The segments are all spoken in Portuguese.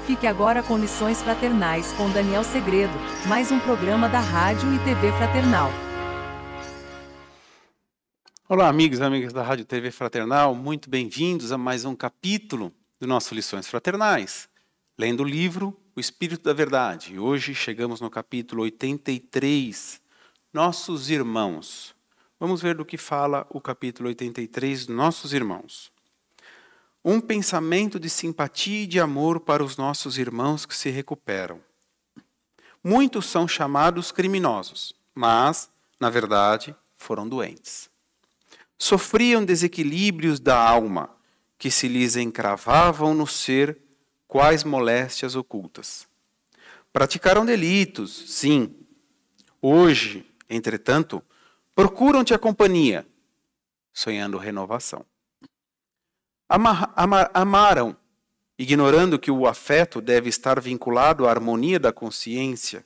Fique agora com Lições Fraternais com Daniel Segredo, mais um programa da Rádio e TV Fraternal. Olá, amigos e amigas da Rádio e TV Fraternal, muito bem-vindos a mais um capítulo do nosso Lições Fraternais, lendo o livro O Espírito da Verdade. E hoje chegamos no capítulo 83, Nossos Irmãos. Vamos ver do que fala o capítulo 83, Nossos Irmãos. Um pensamento de simpatia e de amor para os nossos irmãos que se recuperam. Muitos são chamados criminosos, mas, na verdade, foram doentes. Sofriam desequilíbrios da alma, que se lhes encravavam no ser quais moléstias ocultas. Praticaram delitos, sim. Hoje, entretanto, procuram-te a companhia, sonhando renovação. Amaram, ignorando que o afeto deve estar vinculado à harmonia da consciência,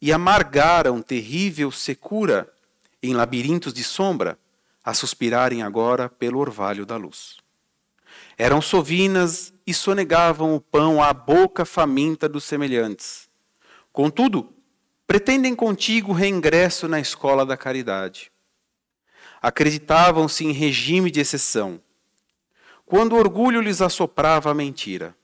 e amargaram terrível secura em labirintos de sombra, a suspirarem agora pelo orvalho da luz. Eram sovinas e sonegavam o pão à boca faminta dos semelhantes. Contudo, pretendem contigo reingresso na escola da caridade. Acreditavam-se em regime de exceção, quando o orgulho lhes assoprava a mentira.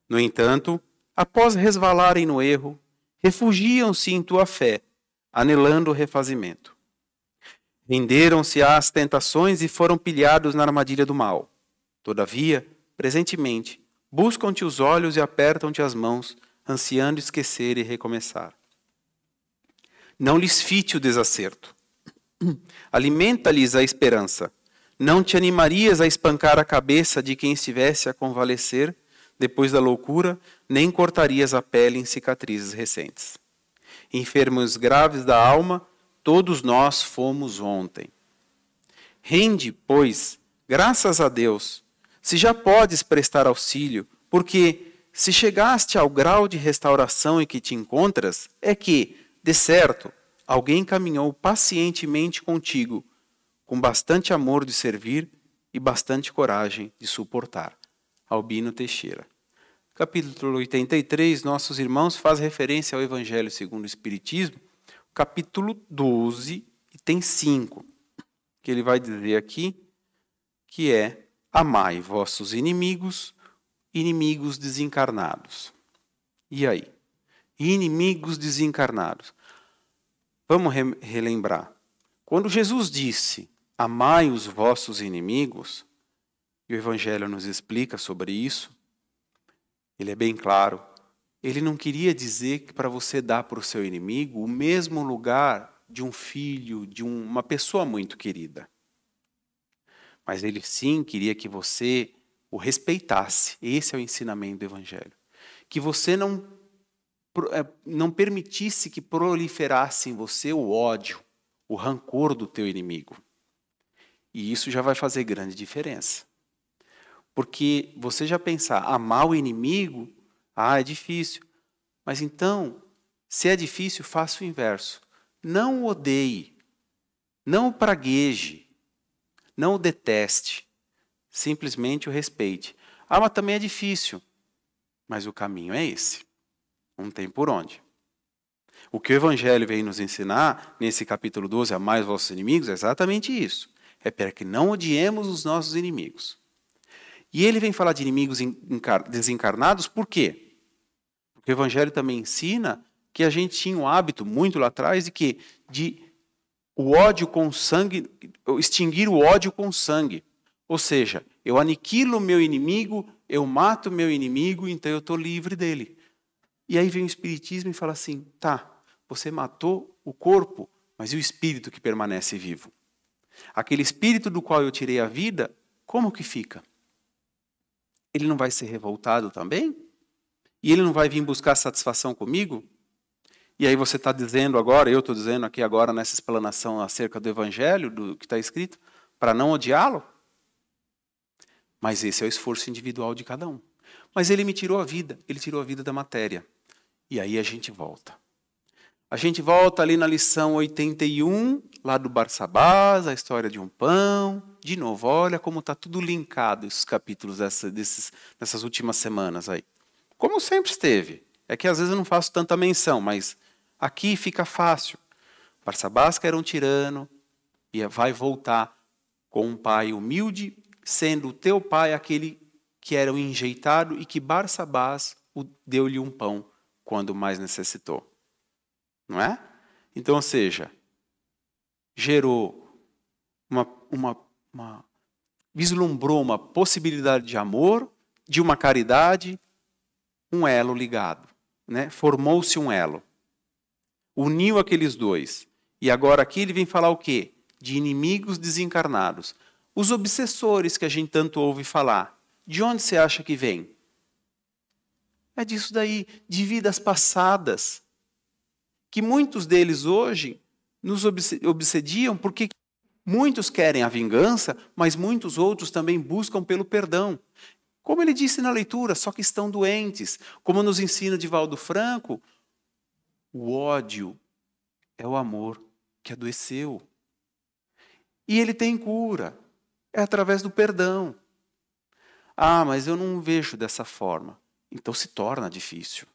No entanto, após resvalarem no erro, refugiam-se em tua fé, anelando o refazimento. Renderam-se às tentações e foram pilhados na armadilha do mal. Todavia, presentemente, buscam-te os olhos e apertam-te as mãos, ansiando esquecer e recomeçar. Não lhes fite o desacerto. Alimenta-lhes a esperança. Não te animarias a espancar a cabeça de quem estivesse a convalescer depois da loucura, nem cortarias a pele em cicatrizes recentes. Enfermos graves da alma, todos nós fomos ontem. Rende, pois, graças a Deus, se já podes prestar auxílio, porque se chegaste ao grau de restauração em que te encontras, é que, de certo, alguém caminhou pacientemente contigo, com bastante amor de servir e bastante coragem de suportar. Albino Teixeira. Capítulo 83, Nossos Irmãos, faz referência ao Evangelho segundo o Espiritismo, capítulo 12, e tem 5, que ele vai dizer aqui, que é: amai vossos inimigos, inimigos desencarnados. E aí? Inimigos desencarnados. Vamos relembrar. Quando Jesus disse: amai os vossos inimigos, e o Evangelho nos explica sobre isso, ele é bem claro. Ele não queria dizer que para você dar para o seu inimigo o mesmo lugar de um filho, de uma pessoa muito querida. Mas ele sim queria que você o respeitasse. Esse é o ensinamento do Evangelho. Que você não permitisse que proliferasse em você o ódio, o rancor do teu inimigo. E isso já vai fazer grande diferença. Porque você já pensar, amar o inimigo, é difícil. Mas então, se é difícil, faça o inverso. Não o odeie, não o pragueje, não o deteste. Simplesmente o respeite. Mas também é difícil. Mas o caminho é esse. Não tem por onde. O que o Evangelho vem nos ensinar, nesse capítulo 12, amai os vossos inimigos, é exatamente isso. É para que não odiemos os nossos inimigos. E ele vem falar de inimigos desencarnados por quê? Porque o Evangelho também ensina que a gente tinha um hábito, muito lá atrás, de o ódio com sangue, extinguir o ódio com sangue. Ou seja, eu aniquilo o meu inimigo, eu mato o meu inimigo, então eu estou livre dele. E aí vem o Espiritismo e fala assim, tá, você matou o corpo, mas e o espírito que permanece vivo? Aquele espírito do qual eu tirei a vida, como que fica? Ele não vai ser revoltado também? E ele não vai vir buscar satisfação comigo? E aí você está dizendo agora, eu estou dizendo aqui agora nessa explanação acerca do Evangelho, do que está escrito, para não odiá-lo? Mas esse é o esforço individual de cada um. Mas ele me tirou a vida, ele tirou a vida da matéria. E aí a gente volta. A gente volta ali na lição 81, lá do Barsabás, a história de um pão. De novo, olha como está tudo linkado esses capítulos dessas últimas semanas aí. como sempre esteve. É que às vezes eu não faço tanta menção, mas aqui fica fácil. Barsabás era um tirano e vai voltar com um pai humilde, sendo o teu pai aquele que era o enjeitado e que Barsabás deu-lhe um pão quando mais necessitou. Não é? Então, ou seja, gerou vislumbrou uma possibilidade de amor, de uma caridade, um elo ligado. Né? Formou-se um elo. Uniu aqueles dois. E agora aqui ele vem falar o quê? De inimigos desencarnados. Os obsessores que a gente tanto ouve falar. De onde você acha que vem? É disso daí, de vidas passadas. Que muitos deles hoje nos obsediam porque muitos querem a vingança, mas muitos outros também buscam pelo perdão. Como ele disse na leitura, só que estão doentes. Como nos ensina Divaldo Franco, o ódio é o amor que adoeceu. E ele tem cura. É através do perdão. Ah, mas eu não vejo dessa forma. Então se torna difícil.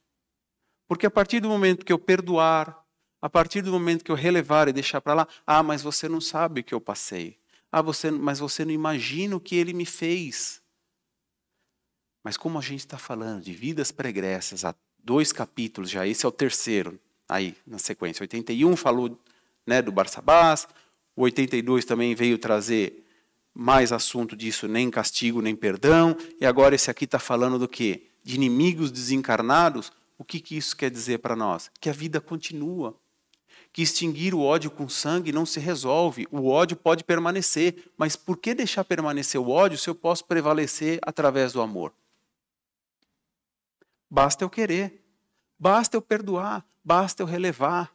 Porque a partir do momento que eu perdoar, a partir do momento que eu relevar e deixar para lá, ah, mas você não sabe o que eu passei. Ah, mas você não imagina o que ele me fez. Mas como a gente está falando de vidas pregressas, há 2 capítulos já, esse é o terceiro, aí na sequência. 81 falou, né, do Barsabás, o 82 também veio trazer mais assunto disso, nem castigo, nem perdão, e agora esse aqui está falando do quê? De inimigos desencarnados. O que isso quer dizer para nós? Que a vida continua. Que extinguir o ódio com sangue não se resolve. O ódio pode permanecer, mas por que deixar permanecer o ódio se eu posso prevalecer através do amor? Basta eu querer, basta eu perdoar, basta eu relevar.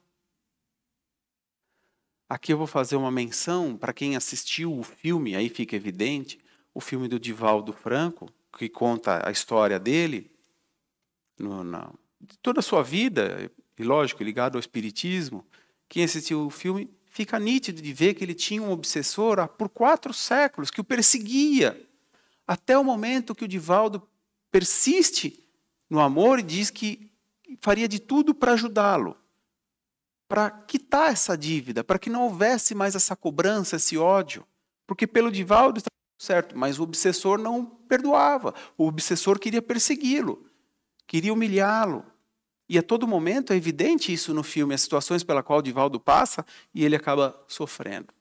Aqui eu vou fazer uma menção para quem assistiu o filme, aí fica evidente, o filme do Divaldo Franco, que conta a história dele, de toda a sua vida, e lógico, ligado ao espiritismo. Quem assistiu o filme fica nítido de ver que ele tinha um obsessor por 4 séculos, que o perseguia, até o momento que o Divaldo persiste no amor e diz que faria de tudo para ajudá-lo, para quitar essa dívida, para que não houvesse mais essa cobrança, esse ódio. Porque pelo Divaldo estava certo, mas o obsessor não perdoava. O obsessor queria persegui-lo, queria humilhá-lo. E a todo momento é evidente isso no filme, as situações pela qual o Divaldo passa e ele acaba sofrendo.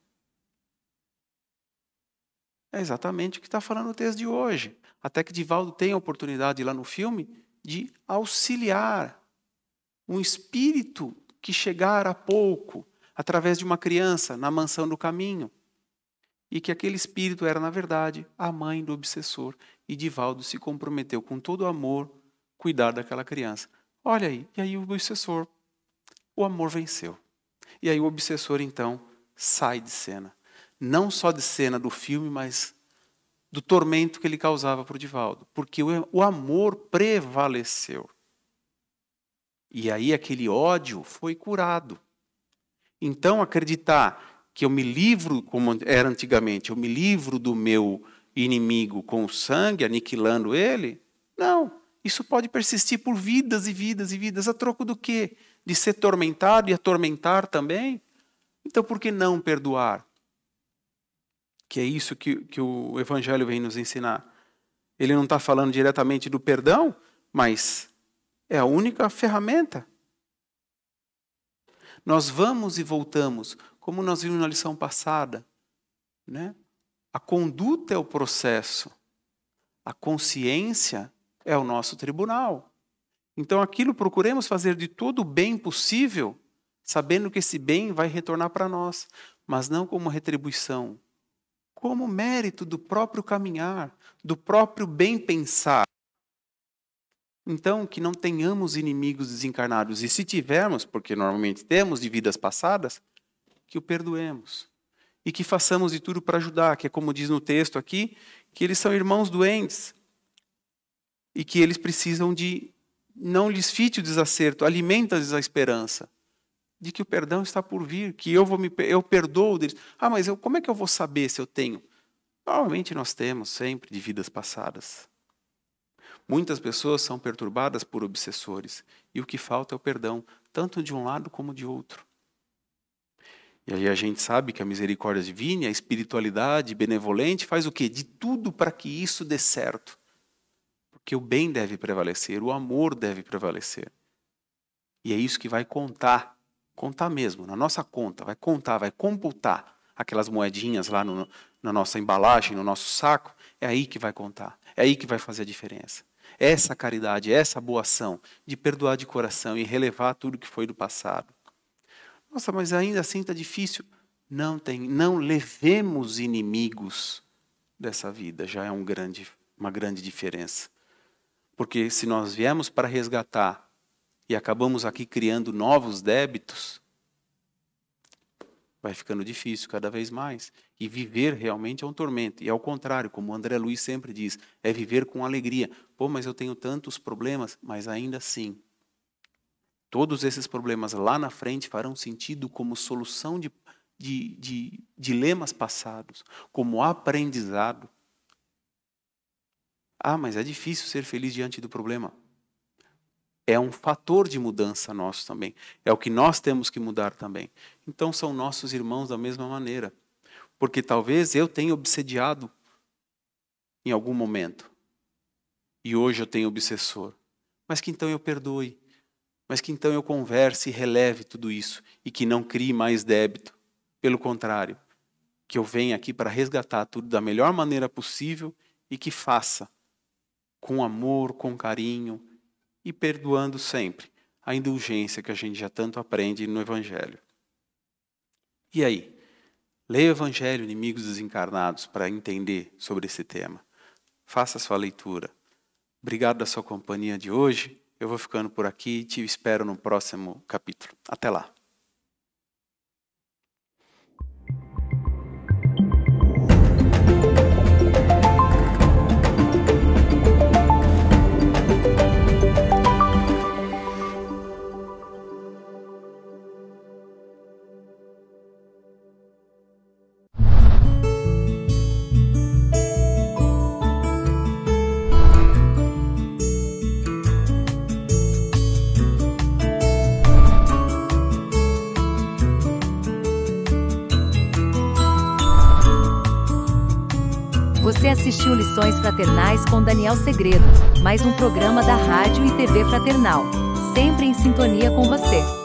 É exatamente o que está falando o texto de hoje. Até que Divaldo tem a oportunidade lá no filme de auxiliar um espírito que chegara há pouco, através de uma criança, na mansão do caminho. E que aquele espírito era, na verdade, a mãe do obsessor. E Divaldo se comprometeu com todo o amor cuidar daquela criança. Olha aí, e aí o obsessor, o amor venceu. E aí o obsessor, então, sai de cena. Não só de cena do filme, mas do tormento que ele causava para o Divaldo. Porque o amor prevaleceu. E aí aquele ódio foi curado. Então, acreditar que eu me livro, como era antigamente, eu me livro do meu inimigo com o sangue, aniquilando ele, não. Isso pode persistir por vidas e vidas e vidas. A troco do quê? De ser tormentado e atormentar também? Então, por que não perdoar? Que é isso que o Evangelho vem nos ensinar. Ele não está falando diretamente do perdão, mas é a única ferramenta. Nós vamos e voltamos, como nós vimos na lição passada. Né? A conduta é o processo. A consciência é o nosso tribunal. Então, aquilo procuremos fazer de todo o bem possível, sabendo que esse bem vai retornar para nós, mas não como retribuição, como mérito do próprio caminhar, do próprio bem pensar. Então, que não tenhamos inimigos desencarnados, e se tivermos, porque normalmente temos de vidas passadas, que o perdoemos. E que façamos de tudo para ajudar, que é como diz no texto aqui, que eles são irmãos doentes, e que eles precisam de, não lhes fite o desacerto, alimenta-lhes a esperança, de que o perdão está por vir, que eu perdoo deles. Ah, mas como é que eu vou saber se eu tenho? Normalmente nós temos sempre de vidas passadas. Muitas pessoas são perturbadas por obsessores. E o que falta é o perdão, tanto de um lado como de outro. E aí a gente sabe que a misericórdia divina, a espiritualidade benevolente faz o quê? De tudo para que isso dê certo. Porque o bem deve prevalecer, o amor deve prevalecer. E é isso que vai contar mesmo, na nossa conta, vai contar, vai computar aquelas moedinhas lá na nossa embalagem, no nosso saco, é aí que vai contar, é aí que vai fazer a diferença. Essa caridade, essa boa ação de perdoar de coração e relevar tudo que foi do passado. Nossa, mas ainda assim está difícil. Não levemos inimigos dessa vida, já é uma grande diferença. Porque se nós viemos para resgatar e acabamos aqui criando novos débitos, vai ficando difícil cada vez mais. E viver realmente é um tormento. E ao contrário, como o André Luiz sempre diz, é viver com alegria. Pô, mas eu tenho tantos problemas, mas ainda assim, todos esses problemas lá na frente farão sentido como solução de dilemas passados, como aprendizado. Ah, mas é difícil ser feliz diante do problema. É um fator de mudança nosso também. É o que nós temos que mudar também. Então são nossos irmãos da mesma maneira. Porque talvez eu tenha obsediado em algum momento. E hoje eu tenho obsessor. Mas que então eu perdoe. Mas que então eu converse e releve tudo isso. E que não crie mais débito. Pelo contrário, que eu venha aqui para resgatar tudo da melhor maneira possível e que faça com amor, com carinho, e perdoando sempre a indulgência que a gente já tanto aprende no Evangelho. E aí? Leia o Evangelho, Inimigos Desencarnados, para entender sobre esse tema. Faça a sua leitura. Obrigado da sua companhia de hoje. Eu vou ficando por aqui e te espero no próximo capítulo. Até lá. Você assistiu Lições Fraternais com Daniel Segredo, mais um programa da Rádio e TV Fraternal, sempre em sintonia com você.